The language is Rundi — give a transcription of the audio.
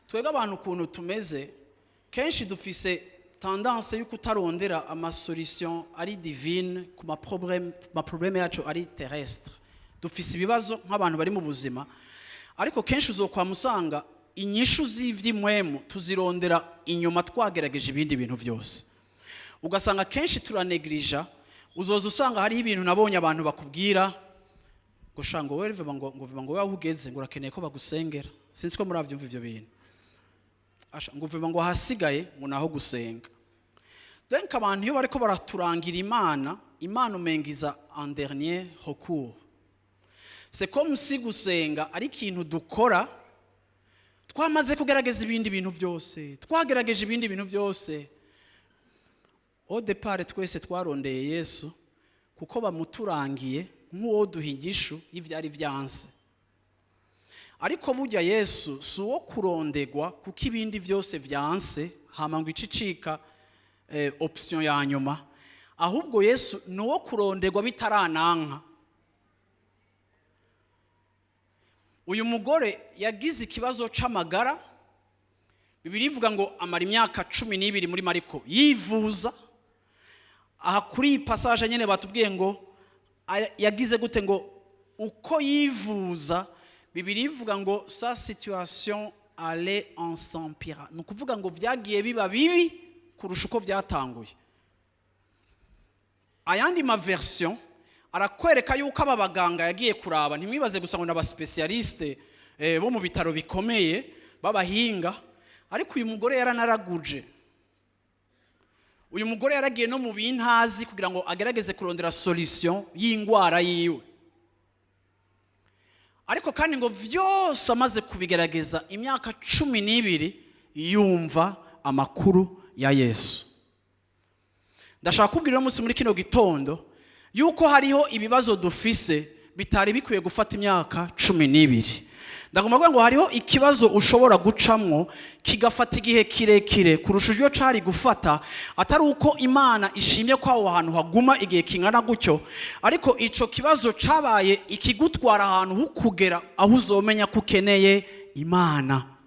twebwe abantu ukuntu tumeze kenshi dufise tendance yo kutarondera amasolution ari divine ku maprobleme yacu ari terrestre. Dufise ibibazo nk'abantu bari mu buzima, ariko kenshi uzokwamusanga inyishu z'ivyimwemu tuzirondera inyuma twagerageje ibindi bintu byose. Ugasanga kenshi turanegrija, uzoza usanga hari ibintu nabonye abantu bakubwira ngo shango werve ngo wahugeze ngo urakeneye ko bagusengera. Sinzi ko muravyumva ivyo bintu. Ngo vuba ngo hasigaye ngo naho gusenga. Donc abantu iyo bariko baraturangira Imana umengiza en dernier recours. C'est comme si gusenga ari ikintu dukora twamaze kugerageza ibindi bintu byose. Twagerageje ibindi bintu byose. Au départ twese twarondeye Yesu kuko bamuturangiye nk'uwo duhigisho y'ivyari vyanse. Ariko burya Yesu si uwo kurondegwa kuko ibindi byose vyanse hama ngo icicika option ya nyuma, ahubwo Yesu ni uwo kurondegwa bitarananka. Uyu mugore yagize ikibazo c'amagara, Bibiliya ivuga ngo amara imyaka 12 muri Mariko yivuza. Aha kuri passage nyene batubwiye ngo yagize gute, ngo uko yivuza Bibiliya ivuga ngo sa situation allait en s'empirant. Ni ukuvuga ngo vyagiye biba bibi kurusha uko vyatanguye. Ayandi ma version arakwereka yuko aba baganga yagiye kuraba, ntimwibaze gusa ngo n'aba specialiste bo mu bitaro bikomeye babahinga, ariko uyu mugore yaranaraguje. Uyu mugore yaragiye no mu bintazi kugira ngo agerageze kurondera solution y'ingwara yiwe. Ariko kandi ngo vyose amaze kubigerageza imyaka 12 yumva amakuru ya Yesu. Ndashaka kubwira umunsi muri kino gitondo yuko hariho ibibazo dufise bitari bikwiye gufata imyaka 12. Ndagomba ngo hariho ikibazo ushobora gucamwo kigafata igihe kirekire kurusha iyo cari gufata, atari uko Imana ishimye ko aho hantu haguma igihe kingana gutyo, ariko ico kibazo cabaye ikigutwara ahantu hukugera aho uzomenya ko ukeneye Imana.